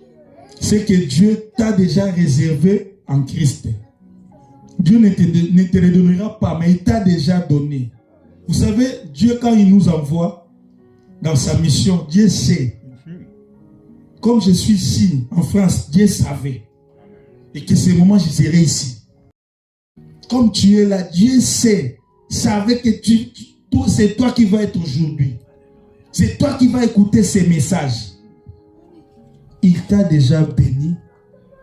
Speaker 4: ce que Dieu t'a déjà réservé en Christ. Dieu ne te le donnera pas, mais il t'a déjà donné. Vous savez, Dieu, quand il nous envoie dans sa mission, Dieu sait. Comme je suis ici, en France, Dieu savait. Et que ce moment, je serai ici. Comme tu es là, Dieu sait. Savait que c'est toi qui vas être aujourd'hui. C'est toi qui vas écouter ces messages. Il t'a déjà béni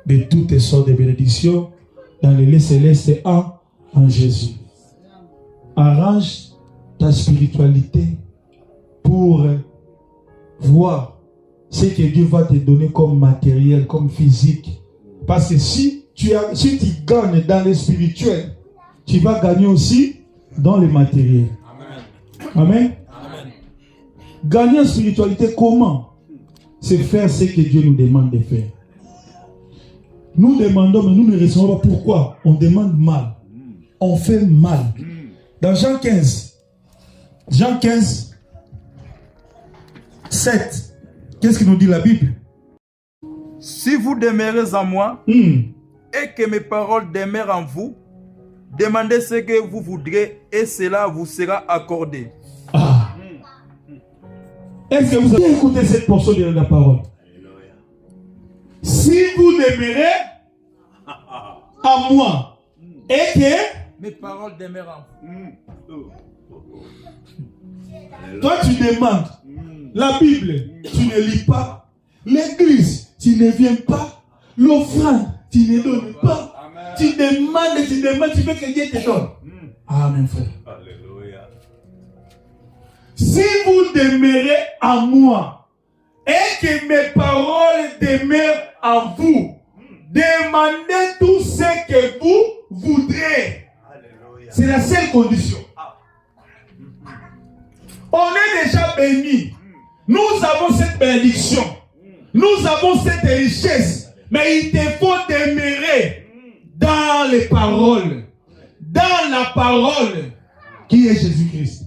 Speaker 4: de toutes sortes de bénédictions dans les lieux célestes en Jésus. Arrange ta spiritualité pour voir ce que Dieu va te donner comme matériel, comme physique. Parce que si tu gagnes dans le spirituel, tu vas gagner aussi dans le matériel. Amen. Amen. Amen. Gagner en spiritualité, comment? C'est faire ce que Dieu nous demande de faire. Nous demandons, mais nous ne recevons pas. Pourquoi? On demande mal. On fait mal. Dans Jean 15, 7, qu'est-ce que nous dit la Bible?
Speaker 5: Si vous demeurez en moi et que mes paroles demeurent en vous, demandez ce que vous voudrez et cela vous sera accordé.
Speaker 4: Ah. Est-ce que vous avez écouté cette portion de la parole? Si vous demeurez en moi et que
Speaker 5: mes paroles demeurent en vous.
Speaker 4: Toi tu demandes la Bible, tu ne lis pas. L'église, tu ne viens pas. L'offrande, tu ne donnes pas. Amen. Tu demandes, tu veux que Dieu te donne. Amen, frère. Alléluia. Si vous demeurez en moi et que mes paroles demeurent en vous, demandez tout ce que vous voudrez. C'est la seule condition. On est déjà bénis. Nous avons cette bénédiction. Nous avons cette richesse. Mais il te faut demeurer dans les paroles. Dans la parole qui est Jésus-Christ.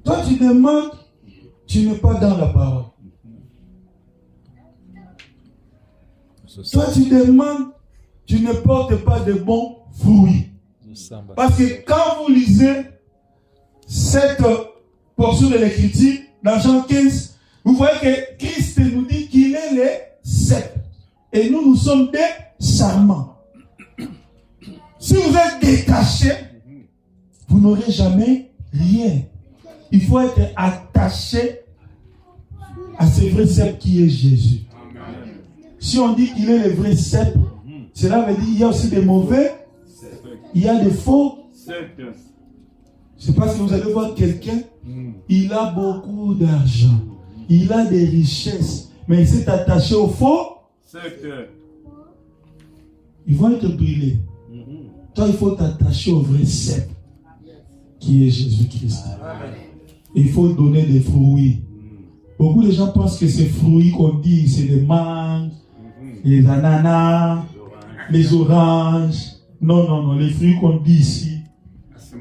Speaker 4: Toi tu demandes, tu n'es pas dans la parole. Toi tu demandes, tu ne portes pas de bons fruits. Parce que quand vous lisez cette portion de l'écriture, dans Jean 15, vous voyez que Christ nous dit qu'il est le cep. Et nous sommes des sarments. Si vous êtes détachés, vous n'aurez jamais rien. Il faut être attaché à ce vrai cep qui est Jésus. Si on dit qu'il est le vrai cep, cela veut dire qu'il y a aussi des mauvais. Il y a des faux. C'est parce que vous allez voir quelqu'un, il a beaucoup d'argent, il a des richesses, mais il s'est attaché au faux. Ils vont être brûlés. Toi, il faut t'attacher au vrai cep qui est Jésus-Christ. Il faut donner des fruits. Beaucoup de gens pensent que ces fruits qu'on dit, c'est les mangues, les ananas, les oranges. Non, les fruits qu'on dit ici,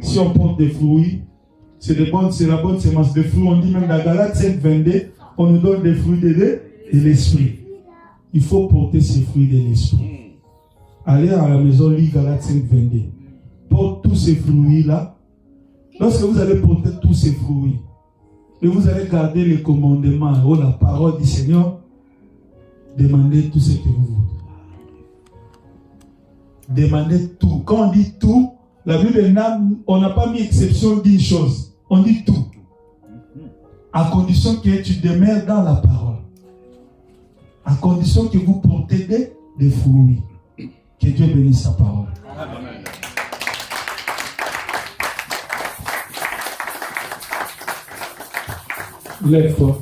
Speaker 4: si on porte des fruits, c'est la bonne semence de fruits. On dit même dans Galates 5:22, on nous donne des fruits de l'esprit. Il faut porter ces fruits de l'esprit. Allez à la maison, lire Galates 5:22. Porte tous ces fruits-là. Lorsque vous allez porter tous ces fruits, et vous allez garder les commandements, la parole du Seigneur, demandez tout ce que vous voulez. Demandez tout. Quand on dit tout, la Bible, on n'a pas mis exception d'une chose. On dit tout. À condition que tu demeures dans la parole. À condition que vous portez des fruits. Que Dieu bénisse sa parole. Amen. Lève-toi.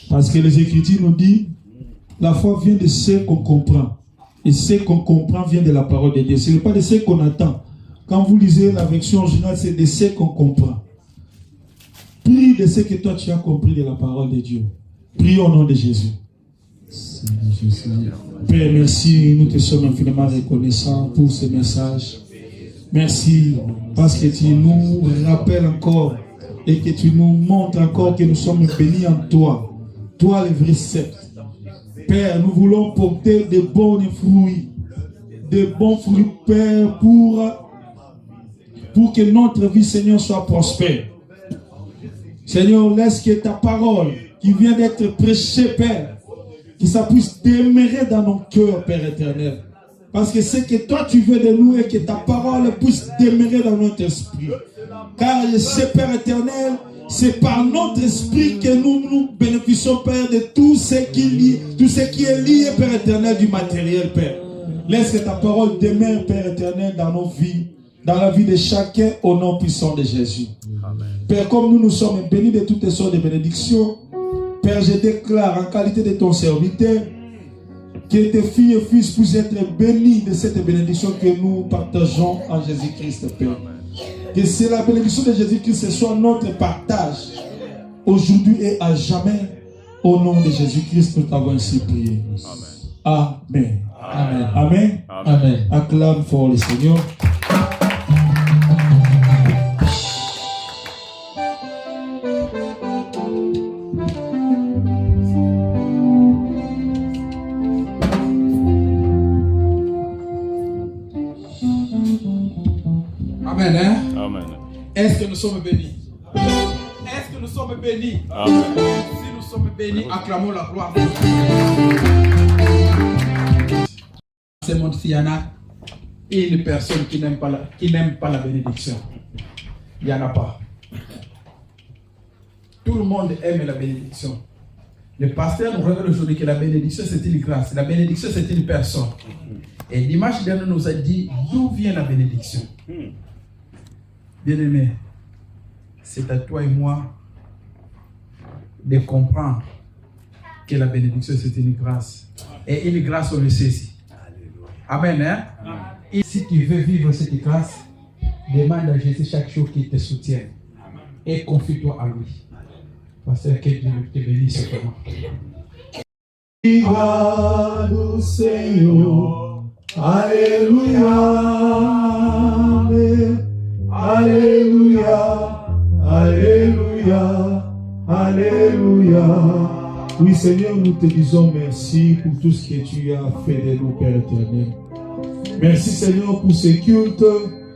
Speaker 4: Parce que les Écritures nous disent, la foi vient de ce qu'on comprend. Et ce qu'on comprend vient de la parole de Dieu. Ce n'est pas de ce qu'on attend. Quand vous lisez la version originale, c'est de ce qu'on comprend. Prie de ce que toi tu as compris de la parole de Dieu. Prie au nom de Jésus. Père, merci. Nous te sommes infiniment reconnaissants pour ce message. Merci parce que tu nous rappelles encore et que tu nous montres encore que nous sommes bénis en toi. Toi, le vrai cep. Père, nous voulons porter de bons fruits. De bons fruits, Père, pour que notre vie, Seigneur, soit prospère. Seigneur, laisse que ta parole qui vient d'être prêchée, Père, que ça puisse demeurer dans nos cœurs, Père éternel. Parce que c'est que toi tu veux de nous et que ta parole puisse demeurer dans notre esprit. Car je sais, Père éternel, c'est par notre esprit que nous bénéficions, Père, de tout ce qui est lié, Père éternel, du matériel, Père. Laisse que ta parole demeure, Père éternel, dans nos vies, dans la vie de chacun, au nom puissant de Jésus. Amen. Père, comme nous sommes bénis de toutes sortes de bénédictions, Père, je déclare en qualité de ton serviteur Que tes filles et fils puissent être bénis de cette bénédiction que nous partageons en Jésus-Christ, Père. Que c'est la bénédiction de Jésus-Christ, ce soit notre partage aujourd'hui et à jamais. Au nom de Jésus-Christ, nous t'avons ainsi prié. Amen. Amen. Amen. Amen. Acclame fort le Seigneur.
Speaker 1: Amen. Hein?
Speaker 2: Amen.
Speaker 1: Est-ce que nous sommes bénis? Est-ce que nous sommes bénis?
Speaker 2: Amen.
Speaker 1: Si nous sommes bénis, acclamons la gloire de Dieu. Ce monde-ci, il y en a une personne qui n'aime pas la bénédiction. Il n'y en a pas. Tout le monde aime la bénédiction. Le pasteur nous révèle aujourd'hui que la bénédiction c'est une grâce. La bénédiction c'est une personne. Et dimanche dernier nous a dit d'où vient la bénédiction. Bien-aimé, c'est à toi et moi de comprendre que la bénédiction c'est une grâce. Et une grâce on le saisit. Amen. Hein? Et si tu veux vivre cette grâce, demande à Jésus chaque jour qu'il te soutienne. Et confie-toi à lui. Parce que Dieu te bénisse vraiment.
Speaker 4: Viva do Senhor, aleluia, aleluia, aleluia, aleluia. Oui Seigneur, nous te disons merci pour tout ce que tu as fait de nous, Père éternel. Merci Seigneur pour ce culte